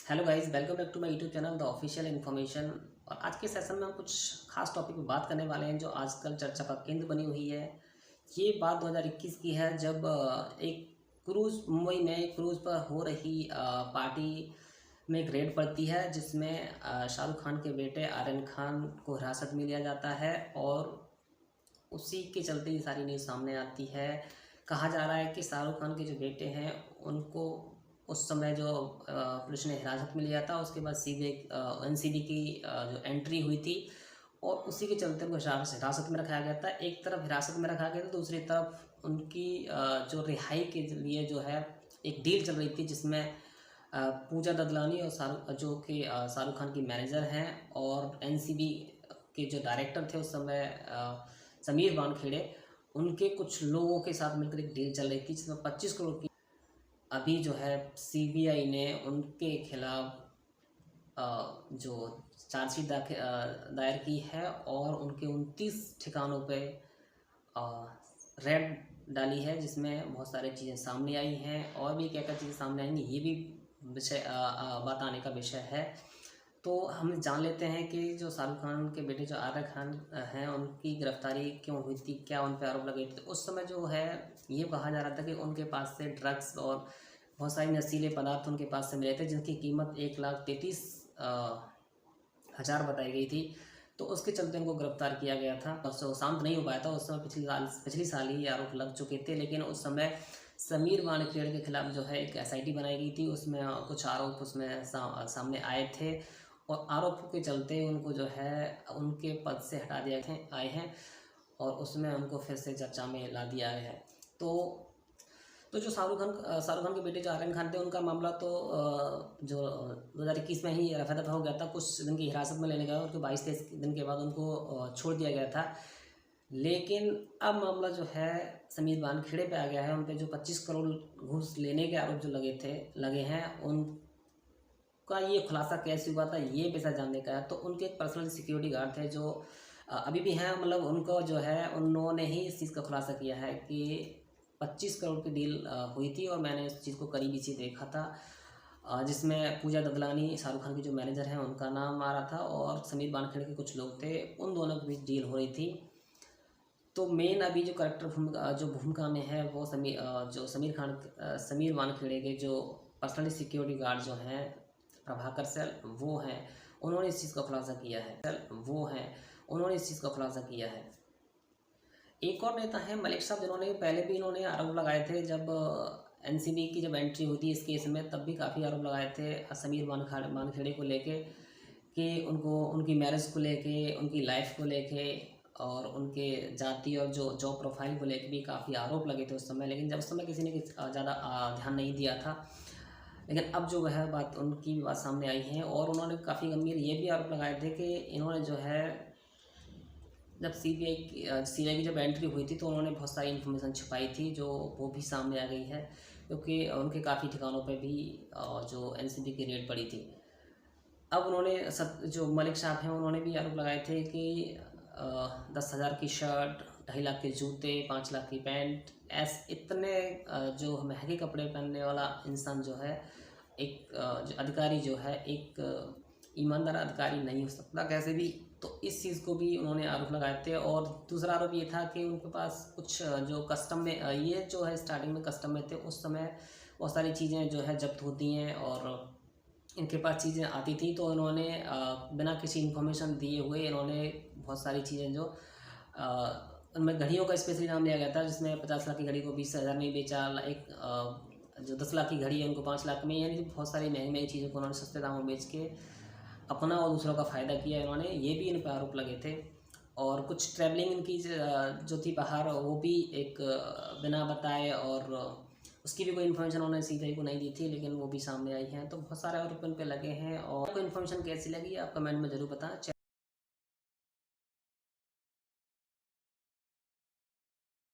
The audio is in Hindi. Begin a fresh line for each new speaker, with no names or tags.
Hello guys, welcome back to my YouTube channel the official information. और आज के सेशन में हम कुछ खास टॉपिक पे बात करने वाले हैं जो आजकल चर्चा का केंद्र बनी हुई है। ये बात 2021 की है जब एक क्रूज़ मुंबई में एक क्रूज़ पर हो रही पार्टी में एक रेड पड़ती है जिसमें शाहरुख खान के बेटे आर्यन खान को हिरासत में लिया जाता है और उसी के चलते ये सारी न्यूज़ सामने आती है। कहा जा रहा है कि शाहरुख खान के जो बेटे हैं उनको उस समय जो पुलिस ने हिरासत में लिया था उसके बाद सीधे एनसीबी की जो एंट्री हुई थी और उसी के चलते उनको हिरासत में रखा गया था। एक तरफ हिरासत में रखा गया था, दूसरी तरफ उनकी जो रिहाई के लिए जो है एक डील चल रही थी जिसमें पूजा ददलानी और शाहरुख खान की मैनेजर हैं और एनसीबी के जो डायरेक्टर थे उस समय समीर वानखेड़े, उनके कुछ लोगों के साथ मिलकर एक डील चल रही थी जिसमें 25 करोड़ की अभी जो है सीबीआई ने उनके खिलाफ जो चार्जशीट दायर की है और उनके 29 ठिकानों पे रेड डाली है जिसमें बहुत सारी चीज़ें सामने आई हैं और भी क्या क्या चीज़ें सामने आएंगी ये भी विषय बात आने का विषय है। तो हम जान लेते हैं कि जो शाहरुख खान के बेटे जो आर्यन खान हैं उनकी गिरफ्तारी क्यों हुई थी, क्या उन पर आरोप लगे थे। उस समय जो है ये कहा जा रहा था कि उनके पास से ड्रग्स और बहुत सारे नशीले पदार्थ उनके पास से मिले थे जिनकी कीमत 1,33,000 बताई गई थी। तो उसके चलते उनको गिरफ्तार किया गया था। बस वो शांत नहीं हो पाया था। उस समय पिछली साल ही आरोप लग चुके थे, लेकिन उस समय समीर वानखेड़े के खिलाफ जो है एक एसआईटी बनाई गई थी। उसमें कुछ आरोप उसमें सामने आए थे और आरोपों के चलते उनको जो है उनके पद से हटा दिया आए हैं और उसमें उनको फिर से चर्चा में ला दिया गया है। तो जो शाहरुख खान के बेटे जो आर्यन खान थे उनका मामला तो जो 2021 में ही रफा दफा हो गया था। कुछ दिन की हिरासत में लेने गया और 22-23 दिन के बाद उनको छोड़ दिया गया था। लेकिन अब मामला जो है समीर वानखेड़े पे आ गया है। उन पे जो 25 करोड़ घूस लेने के आरोप जो लगे हैं उनका ये खुलासा कैसे हुआ था ये पैसा जानने का है। तो उनके एक पर्सनल सिक्योरिटी गार्ड थे जो अभी भी हैं, मतलब उनको जो है उन्होंने ही इस चीज़ का खुलासा किया है कि 25 करोड़ की डील हुई थी और मैंने इस चीज़ को करीबी से देखा था जिसमें पूजा ददलानी शाहरुख खान की जो मैनेजर हैं उनका नाम आ रहा था और समीर वानखेड़े के कुछ लोग थे, उन दोनों के बीच डील हो रही थी। तो मेन अभी जो भूमिका में है वो समीर वानखेड़े के जो पर्सनली सिक्योरिटी गार्ड जो हैं प्रभाकर सर वो हैं, उन्होंने इस चीज़ का खुलासा किया है। एक और नेता है मलिक साहब जिन्होंने पहले भी इन्होंने आरोप लगाए थे। जब एनसीबी की जब एंट्री हुई थी इस केस में तब भी काफ़ी आरोप लगाए थे समीर वानखेड़े को लेके कि उनको उनकी मैरिज को लेके, उनकी लाइफ को लेके और उनके जाति और जो जॉब प्रोफाइल को लेके भी काफ़ी आरोप लगे थे उस समय। लेकिन जब उस समय किसी ने ज़्यादा ध्यान नहीं दिया था। लेकिन अब जो है बात उनकी भी बात सामने आई है और उन्होंने काफ़ी गंभीर ये भी आरोप लगाए थे कि इन्होंने जो है जब सीबीआई की जब एंट्री हुई थी तो उन्होंने बहुत सारी इन्फॉर्मेशन छुपाई थी जो वो भी सामने आ गई है, क्योंकि उनके काफ़ी ठिकानों पे भी जो एनसीबी की रेड पड़ी थी। अब उन्होंने जो मलिक साहब हैं उन्होंने भी आरोप लगाए थे कि 10,000 की शर्ट, 2.5 लाख के जूते, 5 लाख की पैंट, इतने जो महंगे कपड़े पहनने वाला इंसान जो है एक जो अधिकारी जो है एक ईमानदार अधिकारी नहीं हो सकता कैसे भी। तो इस चीज़ को भी उन्होंने आरोप लगाए थे। और दूसरा आरोप ये था कि उनके पास कुछ जो कस्टम में ये जो है स्टार्टिंग में कस्टम में थे उस समय बहुत सारी चीज़ें जो है जब्त होती हैं और इनके पास चीज़ें आती थी। तो इन्होंने बिना किसी इन्फॉर्मेशन दिए हुए इन्होंने बहुत सारी चीज़ें जो उनमें घड़ियों का स्पेशली नाम लिया गया था जिसमें 50 लाख की घड़ी को 20,000 में बेचा। जो 10 लाख की घड़ी है उनको 5 लाख में, यानी बहुत सारी महंगी चीज़ों को उन्होंने सस्ते दामों में बेच के अपना और दूसरों का फ़ायदा किया इन्होंने, ये भी इन पर आरोप लगे थे। और कुछ ट्रैवलिंग इनकी जो थी बाहर वो भी एक बिना बताए और उसकी भी कोई इन्फॉर्मेशन उन्होंने सीबीआई को नहीं दी थी, लेकिन वो भी सामने आई हैं। तो बहुत सारे आरोप इन पे लगे हैं और आपको इन्फॉर्मेशन कैसी लगी आप कमेंट में ज़रूर बताएं।